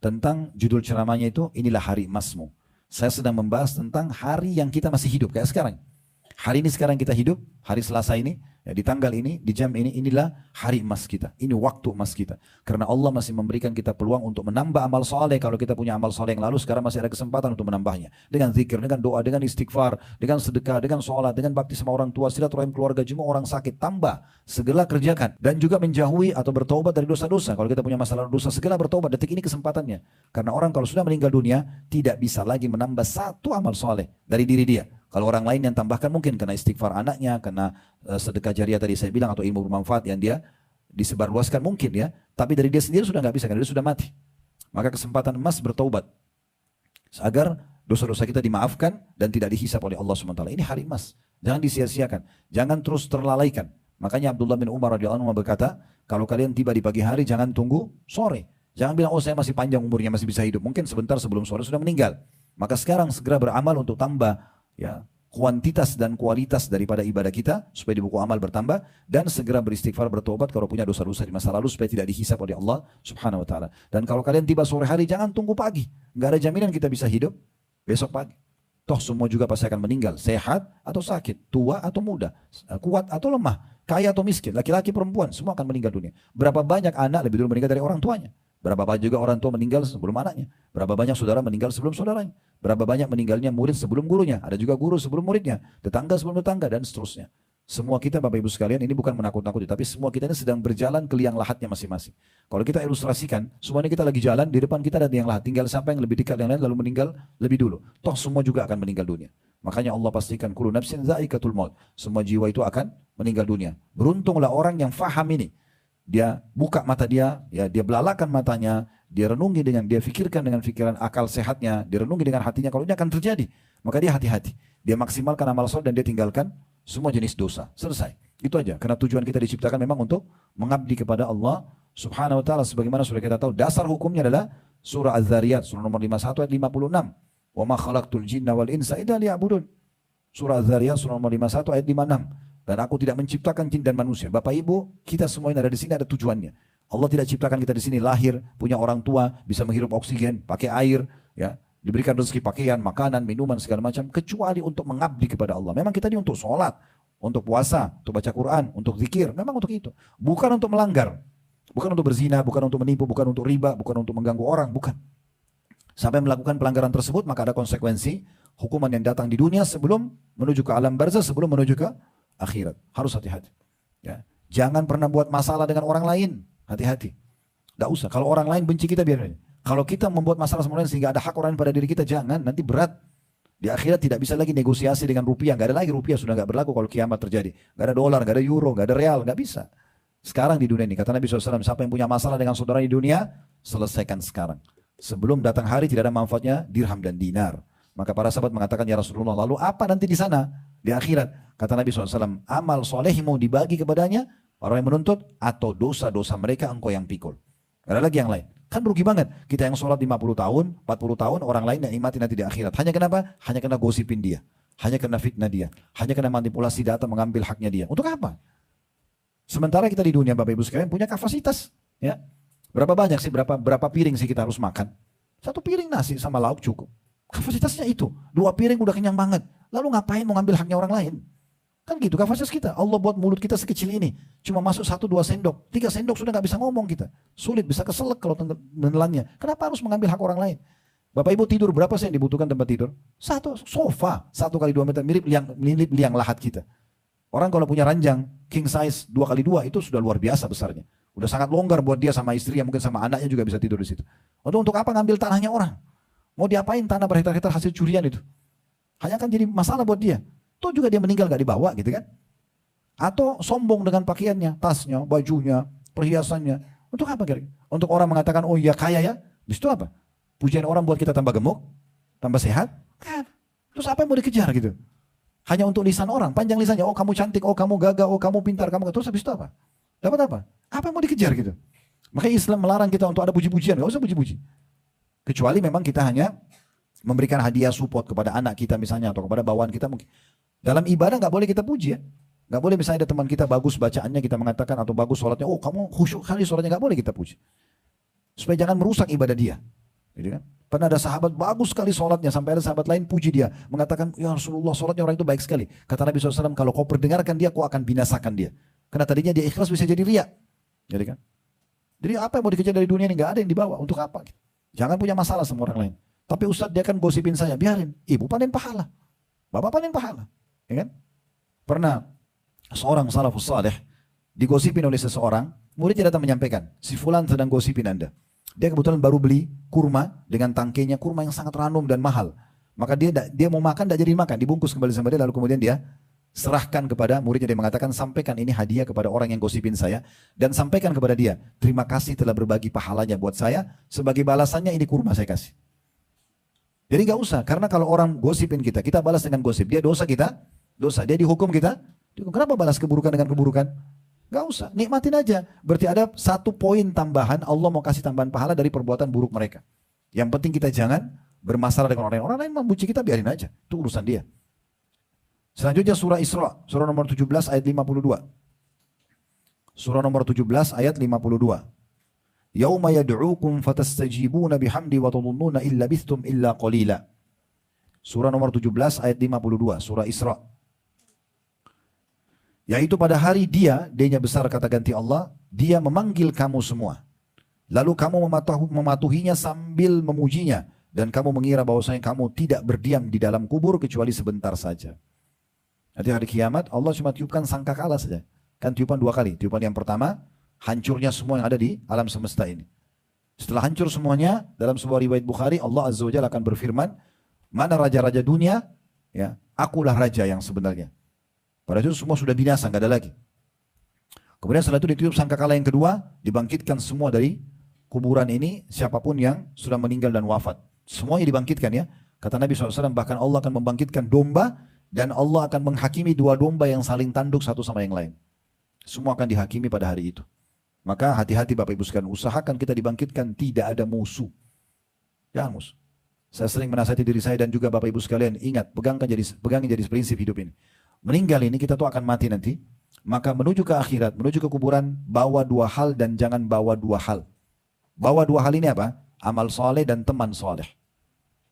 tentang judul ceramahnya itu, inilah hari emasmu. Saya sedang membahas tentang hari yang kita masih hidup, kayak sekarang. Hari ini sekarang kita hidup, hari Selasa ini, ya, di tanggal ini, di jam ini, inilah hari emas kita. Ini waktu emas kita. Karena Allah masih memberikan kita peluang untuk menambah amal soleh. Kalau kita punya amal soleh yang lalu, sekarang masih ada kesempatan untuk menambahnya. Dengan zikir, dengan doa, dengan istighfar, dengan sedekah, dengan sholat, dengan bakti sama orang tua, silaturahim keluarga, jemaah orang sakit, tambah. Segera kerjakan. Dan juga menjauhi atau bertobat dari dosa-dosa. Kalau kita punya masalah dosa, segera bertobat. Detik ini kesempatannya. Karena orang kalau sudah meninggal dunia, tidak bisa lagi menambah satu amal soleh dari diri dia. Kalau orang lain yang tambahkan mungkin karena istighfar anaknya, karena sedekah jariah tadi saya bilang, atau ilmu bermanfaat yang dia disebarluaskan mungkin ya. Tapi dari dia sendiri sudah nggak bisa, karena dia sudah mati. Maka kesempatan emas bertaubat. Agar dosa-dosa kita dimaafkan dan tidak dihisap oleh Allah SWT. Ini hari emas. Jangan disia-siakan. Jangan terus terlalaikan. Makanya Abdullah bin Umar radhiyallahu anhu berkata, kalau kalian tiba di pagi hari jangan tunggu sore. Jangan bilang, oh saya masih panjang umurnya, masih bisa hidup. Mungkin sebentar sebelum sore sudah meninggal. Maka sekarang segera beramal untuk tambah ya kuantitas dan kualitas daripada ibadah kita supaya di buku amal bertambah, dan segera beristighfar, bertobat kalau punya dosa-dosa di masa lalu supaya tidak dihisap oleh Allah Subhanahu wa taala. Dan kalau kalian tiba sore hari jangan tunggu pagi. Enggak ada jaminan kita bisa hidup besok pagi. Toh semua juga pasti akan meninggal, sehat atau sakit, tua atau muda, kuat atau lemah, kaya atau miskin, laki-laki perempuan, semua akan meninggal dunia. Berapa banyak anak lebih dulu meninggal dari orang tuanya? Berapa banyak juga orang tua meninggal sebelum anaknya? Berapa banyak saudara meninggal sebelum saudaranya? Berapa banyak meninggalnya murid sebelum gurunya? Ada juga guru sebelum muridnya, tetangga sebelum tetangga, dan seterusnya. Semua kita Bapak Ibu sekalian, ini bukan menakut-nakuti, tapi semua kita ini sedang berjalan ke liang lahatnya masing-masing. Kalau kita ilustrasikan, semuanya kita lagi jalan, di depan kita ada liang lahat, tinggal siapa yang lebih dekat yang lain lalu meninggal lebih dulu. Toh semua juga akan meninggal dunia. Makanya Allah pastikan kullu nafsin za'iqatul maut. Semua jiwa itu akan meninggal dunia. Beruntunglah orang yang faham ini. Dia buka mata dia, ya dia belalakan matanya, dia renungi dengan, dia fikirkan dengan pikiran akal sehatnya, dia renungi dengan hatinya kalau ini akan terjadi. Maka dia hati-hati. Dia maksimalkan amal soleh dan dia tinggalkan semua jenis dosa. Selesai. Itu aja. Karena tujuan kita diciptakan memang untuk mengabdi kepada Allah Subhanahu wa taala. Sebagaimana sudah kita tahu, dasar hukumnya adalah surah Az-Zariyat, surah nomor 51 ayat 56. Wa ma khalaqtul jinna wal insa illa liya'budun. Surah Az-Zariyat surah nomor 51 ayat 56. Dan aku tidak menciptakan jin dan manusia. Bapak Ibu, kita semua yang ada di sini ada tujuannya. Allah tidak ciptakan kita di sini lahir, punya orang tua, bisa menghirup oksigen, pakai air, ya, diberikan rezeki pakaian, makanan, minuman segala macam, kecuali untuk mengabdi kepada Allah. Memang kita ini untuk sholat, untuk puasa, untuk baca Quran, untuk zikir, memang untuk itu. Bukan untuk melanggar, bukan untuk berzina, bukan untuk menipu, bukan untuk riba, bukan untuk mengganggu orang, bukan. Sampai melakukan pelanggaran tersebut, maka ada konsekuensi hukuman yang datang di dunia sebelum menuju ke alam barzah, sebelum menuju ke akhirat. Harus hati-hati. Ya. Jangan pernah buat masalah dengan orang lain. Hati-hati. Tidak usah. Kalau orang lain benci kita, biarin. Kalau kita membuat masalah sama orang lain sehingga ada hak orang lain pada diri kita, jangan. Nanti berat. Di akhirat tidak bisa lagi negosiasi dengan rupiah. Gak ada lagi rupiah. Sudah gak berlaku kalau kiamat terjadi. Gak ada dolar, gak ada euro, gak ada real. Gak bisa. Sekarang di dunia ini, kata Nabi SAW, siapa yang punya masalah dengan saudara di dunia, selesaikan sekarang. Sebelum datang hari tidak ada manfaatnya dirham dan dinar. Maka para sahabat mengatakan, ya Rasulullah, lalu apa nanti di sana? Di akhirat. Kata Nabi SAW, amal solehmu dibagi kepadanya, orang yang menuntut, atau dosa-dosa mereka engkau yang pikul. Gak ada lagi yang lain. Kan rugi banget. Kita yang sholat 50 tahun, 40 tahun, orang lain yang nikmati nanti di akhirat. Hanya kenapa? Hanya kena gosipin dia. Hanya kena fitnah dia. Hanya kena manipulasi data mengambil haknya dia. Untuk apa? Sementara kita di dunia Bapak Ibu sekalian punya kapasitas. Ya. Berapa banyak sih, berapa piring sih kita harus makan? Satu piring nasi sama lauk cukup. Kapasitasnya itu. 2 piring udah kenyang banget. Lalu ngapain mau ngambil haknya orang lain? Kan gitu kapasitas kita. Allah buat mulut kita sekecil ini. Cuma masuk 1-2 sendok. 3 sendok sudah gak bisa ngomong kita. Sulit, bisa keselak kalau menelannya. Kenapa harus mengambil hak orang lain? Bapak Ibu tidur berapa sih yang dibutuhkan tempat tidur? 1 sofa. 1 kali 2 meter. Mirip liang lahat kita. Orang kalau punya ranjang king size 2 kali 2 itu sudah luar biasa besarnya. Udah sangat longgar buat dia sama istri, mungkin sama anaknya juga bisa tidur di situ. Untuk apa ngambil tanahnya orang? Mau diapain tanah berhektar-hektar hasil curian itu? Hanya akan jadi masalah buat dia. Toh juga dia meninggal gak dibawa gitu kan. Atau sombong dengan pakaiannya, tasnya, bajunya, perhiasannya. Untuk apa kira? Untuk orang mengatakan, oh iya kaya ya. Di situ apa? Pujian orang buat kita tambah gemuk, tambah sehat. Kan? Terus apa yang mau dikejar gitu? Hanya untuk lisan orang, panjang lisannya. Oh kamu cantik, oh kamu gagah, oh kamu pintar, kamu. Terus habis itu apa? Dapat apa? Apa yang mau dikejar gitu? Makanya Islam melarang kita untuk ada puji-pujian. Gak usah puji-puji. Kecuali memang kita hanya memberikan hadiah support kepada anak kita misalnya, atau kepada bawaan kita mungkin. Dalam ibadah gak boleh kita puji ya. Gak boleh misalnya ada teman kita bagus bacaannya kita mengatakan, atau bagus sholatnya, oh kamu khusyuk kali sholatnya, gak boleh kita puji. Supaya jangan merusak ibadah dia. Gitu kan? Pernah ada sahabat bagus sekali sholatnya, sampai ada sahabat lain puji dia, mengatakan, ya Rasulullah sholatnya orang itu baik sekali. Kata Nabi SAW, kalau kau perdengarkan dia, kau akan binasakan dia. Karena tadinya dia ikhlas bisa jadi riya. Jadi kan? Jadi apa yang mau dikejar dari dunia ini? Gak ada yang dibawa. Untuk apa? Jangan punya masalah sama orang lain. Tapi Ustadz dia kan gosipin saya, biarin. Ibu panen pahala. Bapak panen pahala. Ya kan? Pernah seorang salafus saleh digosipin oleh seseorang, muridnya datang menyampaikan, si fulan sedang gosipin Anda. Dia kebetulan baru beli kurma dengan tangkainya, kurma yang sangat ranum dan mahal. Maka dia mau makan, tidak jadi makan, dibungkus kembali sama dia, lalu kemudian dia serahkan kepada muridnya. Dia mengatakan, sampaikan ini hadiah kepada orang yang gosipin saya, dan sampaikan kepada dia, terima kasih telah berbagi pahalanya buat saya, sebagai balasannya ini kurma saya kasih. Jadi gak usah, karena kalau orang gosipin kita, kita balas dengan gosip, dia dosa kita, dosa, dia dihukum kita, kenapa balas keburukan dengan keburukan? Gak usah, nikmatin aja. Berarti ada satu poin tambahan, Allah mau kasih tambahan pahala dari perbuatan buruk mereka. Yang penting kita jangan bermasalah dengan orang lain. Orang lain membenci kita, biarin aja. Itu urusan dia. Selanjutnya surah Isra, surah nomor 17 ayat 52. Surah nomor 17 ayat 52. Yauma yad'ukum fatastajibuna bihamdi wa tadhunnuna illa bithtum illa qalila. Surah nomor 17 ayat 52, surah Isra. Yaitu pada hari dia-nya besar kata ganti Allah, dia memanggil kamu semua. Lalu kamu mematuhinya sambil memujinya. Dan kamu mengira bahwasanya kamu tidak berdiam di dalam kubur kecuali sebentar saja. Nanti hari kiamat Allah cuma tiupkan sangkakala saja. Kan tiupan dua kali. Tiupan yang pertama, hancurnya semua yang ada di alam semesta ini. Setelah hancur semuanya, dalam sebuah riwayat Bukhari, Allah Azza wa Jalla akan berfirman, mana raja-raja dunia? Ya, akulah raja yang sebenarnya. Pada itu semua sudah binasa, nggak ada lagi. Kemudian setelah itu ditiup sangkakala yang kedua, dibangkitkan semua dari kuburan ini, siapapun yang sudah meninggal dan wafat. Semuanya dibangkitkan ya. Kata Nabi SAW, bahkan Allah akan membangkitkan domba, dan Allah akan menghakimi dua domba yang saling tanduk satu sama yang lain. Semua akan dihakimi pada hari itu. Maka hati-hati Bapak Ibu sekalian, usahakan kita dibangkitkan, tidak ada musuh. Jangan musuh. Saya sering menasihati diri saya dan juga Bapak Ibu sekalian, ingat, pegangin jadi prinsip hidup ini. Meninggal ini kita tuh akan mati nanti, maka menuju ke akhirat, menuju ke kuburan, bawa dua hal dan jangan bawa dua hal. Bawa dua hal ini apa? Amal soleh dan teman soleh.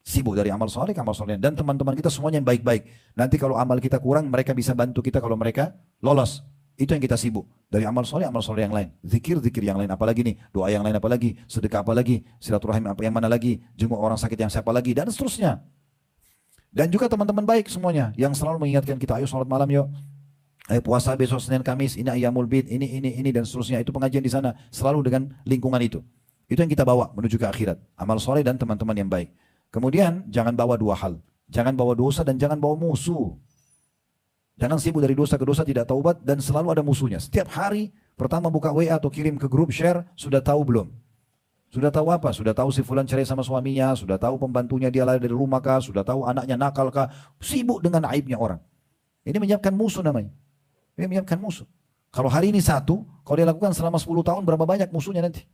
Sibuk dari amal soleh ke amal soleh. Dan teman-teman kita semuanya yang baik-baik. Nanti kalau amal kita kurang, mereka bisa bantu kita kalau mereka lolos. Itu yang kita sibuk. Dari amal soleh yang lain. Zikir yang lain, apalagi nih. Doa yang lain apalagi. Sedekah apalagi. Silaturahim apa yang mana lagi. Jenguk orang sakit yang siapa lagi. Dan seterusnya. Dan juga teman-teman baik semuanya yang selalu mengingatkan kita, ayo sholat malam yuk, ayo puasa besok Senin Kamis, ini Ayyamul Bid, ini dan seterusnya. Itu pengajian di sana selalu dengan lingkungan itu. Itu yang kita bawa menuju ke akhirat, amal soleh dan teman-teman yang baik. Kemudian jangan bawa dua hal, jangan bawa dosa dan jangan bawa musuh. Jangan sibuk dari dosa ke dosa tidak taubat dan selalu ada musuhnya. Setiap hari pertama buka WA atau kirim ke grup share, sudah tahu belum? Sudah tahu apa? Sudah tahu si fulan cerai sama suaminya, sudah tahu pembantunya dia lari dari rumah kah, sudah tahu anaknya nakal kah, sibuk dengan aibnya orang. Ini menyiapkan musuh namanya. Ini menyiapkan musuh. Kalau hari ini satu, kalau dia lakukan selama 10 tahun, berapa banyak musuhnya nanti?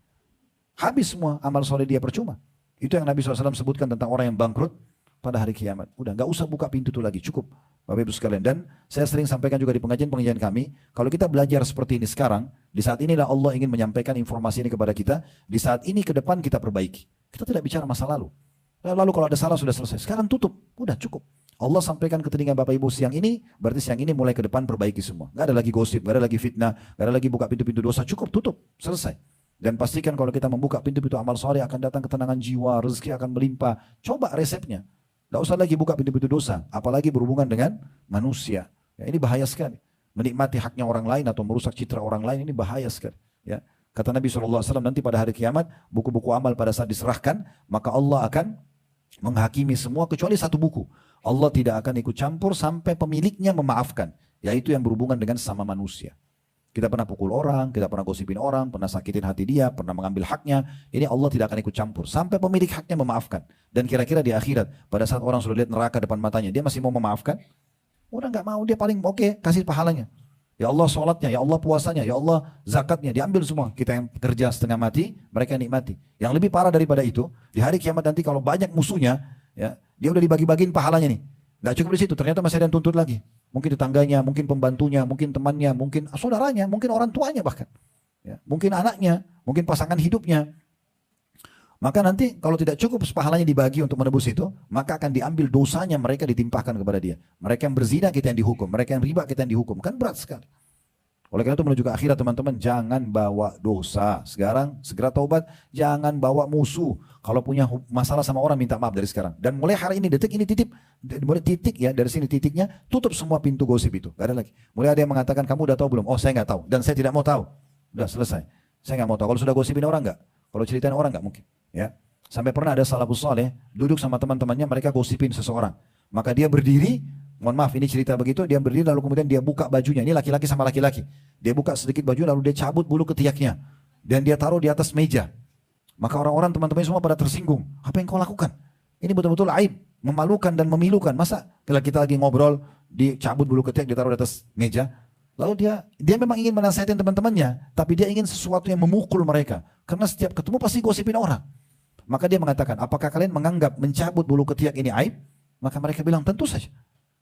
Habis semua amal soleh dia percuma. Itu yang Nabi SAW sebutkan tentang orang yang bangkrut pada hari kiamat. Udah, gak usah buka pintu itu lagi, cukup. Bapak Ibu sekalian, dan saya sering sampaikan juga di pengajian-pengajian kami, kalau kita belajar seperti ini sekarang, di saat inilah Allah ingin menyampaikan informasi ini kepada kita, di saat ini ke depan kita perbaiki. Kita tidak bicara masa lalu. Lalu kalau ada salah sudah selesai, sekarang tutup, udah cukup. Allah sampaikan ke telinga Bapak Ibu siang ini, berarti siang ini mulai ke depan perbaiki semua. Gak ada lagi gosip, gak ada lagi fitnah, gak ada lagi buka pintu-pintu dosa, cukup, tutup, selesai. Dan pastikan kalau kita membuka pintu-pintu amal soleh akan datang ketenangan jiwa, rezeki akan melimpah. Coba resepnya. Tidak usah lagi buka pintu-pintu dosa, apalagi berhubungan dengan manusia. Ya, ini bahaya sekali. Menikmati haknya orang lain atau merusak citra orang lain, ini bahaya sekali. Ya. Kata Nabi SAW, nanti pada hari kiamat, buku-buku amal pada saat diserahkan, maka Allah akan menghakimi semua kecuali satu buku. Allah tidak akan ikut campur sampai pemiliknya memaafkan, yaitu yang berhubungan dengan sesama manusia. Kita pernah pukul orang, kita pernah gosipin orang, pernah sakitin hati dia, pernah mengambil haknya. Ini Allah tidak akan ikut campur. Sampai pemilik haknya memaafkan. Dan kira-kira di akhirat, pada saat orang sudah lihat neraka depan matanya, dia masih mau memaafkan? Udah nggak mau, dia paling oke, kasih pahalanya. Ya Allah sholatnya, ya Allah puasanya, ya Allah zakatnya, diambil semua. Kita yang kerja setengah mati, mereka yang nikmati. Yang lebih parah daripada itu, di hari kiamat nanti kalau banyak musuhnya, ya dia udah dibagi-bagiin pahalanya nih. Nggak cukup di situ, ternyata masih ada yang tuntut lagi. Mungkin tetangganya, mungkin pembantunya, mungkin temannya, mungkin saudaranya, mungkin orang tuanya bahkan. Ya, mungkin anaknya, mungkin pasangan hidupnya. Maka nanti kalau tidak cukup pahalanya dibagi untuk menebus itu, maka akan diambil dosanya mereka ditimpahkan kepada dia. Mereka yang berzina kita yang dihukum, mereka yang riba kita yang dihukum. Kan berat sekali. Oleh karena itu menuju ke akhirat teman-teman, jangan bawa dosa. Sekarang segera taubat, jangan bawa musuh. Kalau punya masalah sama orang minta maaf dari sekarang. Dan mulai hari ini, detik ini titip, mulai titik ya, dari sini titiknya, tutup semua pintu gosip itu. Gak ada lagi. Mulai ada yang mengatakan, kamu udah tahu belum? Oh saya nggak tahu, dan saya tidak mau tahu. Udah selesai. Saya nggak mau tahu. Kalau sudah gosipin orang nggak? Kalau ceritain orang nggak mungkin. Ya, sampai pernah ada salafus saleh duduk sama teman-temannya, mereka gosipin seseorang. Maka dia berdiri, mohon maaf ini cerita begitu, dia berdiri lalu kemudian dia buka bajunya. Ini laki-laki sama laki-laki. Dia buka sedikit baju lalu dia cabut bulu ketiaknya dan dia taruh di atas meja. Maka orang-orang teman-temannya semua pada tersinggung. Apa yang kau lakukan? Ini betul-betul aib, memalukan dan memilukan. Masa kalau kita lagi ngobrol, dicabut bulu ketiak, ditaruh di atas meja. Lalu dia memang ingin menasihatin teman-temannya, tapi dia ingin sesuatu yang memukul mereka. Karena setiap ketemu pasti gosipin orang. Maka dia mengatakan, apakah kalian menganggap mencabut bulu ketiak ini aib? Maka mereka bilang, tentu saja.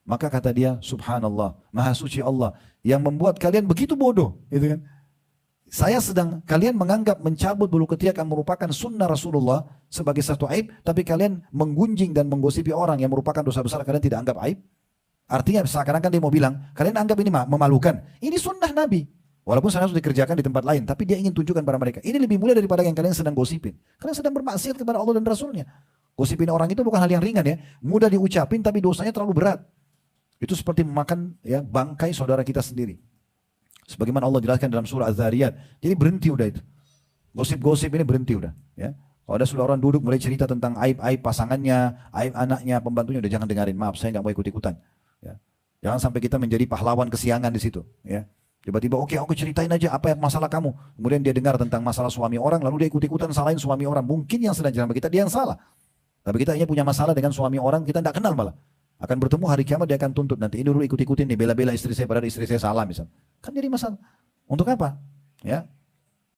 Maka kata dia, subhanallah, maha suci Allah, yang membuat kalian begitu bodoh. Gitu kan? Kalian menganggap mencabut bulu ketiak yang merupakan sunnah Rasulullah sebagai satu aib, tapi kalian menggunjing dan menggosipi orang yang merupakan dosa besar, kalian tidak anggap aib. Artinya seakan-akan dia mau bilang, kalian anggap ini memalukan. Ini sunnah Nabi. Walaupun sana sudah dikerjakan di tempat lain, tapi dia ingin tunjukkan pada mereka, ini lebih mulia daripada yang kalian sedang gosipin. Kalian sedang bermaksiat kepada Allah dan Rasulnya. Gosipin orang itu bukan hal yang ringan ya, mudah diucapin tapi dosanya terlalu berat. Itu seperti memakan ya bangkai saudara kita sendiri. Sebagaimana Allah jelaskan dalam surah Az-Zariyat. Jadi berhenti udah itu. Gosip-gosip ini berhenti udah. Ya. Kalau ada sudah orang duduk mulai cerita tentang aib-aib pasangannya, aib anaknya, pembantunya, udah jangan dengarin. Maaf, saya nggak mau ikut-ikutan. Ya. Jangan sampai kita menjadi pahlawan kesiangan di situ. Ya. Tiba-tiba oke, aku ceritain aja apa yang masalah kamu. Kemudian dia dengar tentang masalah suami orang, lalu dia ikut-ikutan salahin suami orang. Mungkin yang sedang jalan kita dia yang salah. Tapi kita hanya punya masalah dengan suami orang, kita tidak kenal malah. Akan bertemu hari kiamat, dia akan tuntut. Nanti ini dulu ikut-ikutin nih, bela-bela istri saya padahal istri saya salah misal. Kan jadi masalah. Untuk apa? Ya,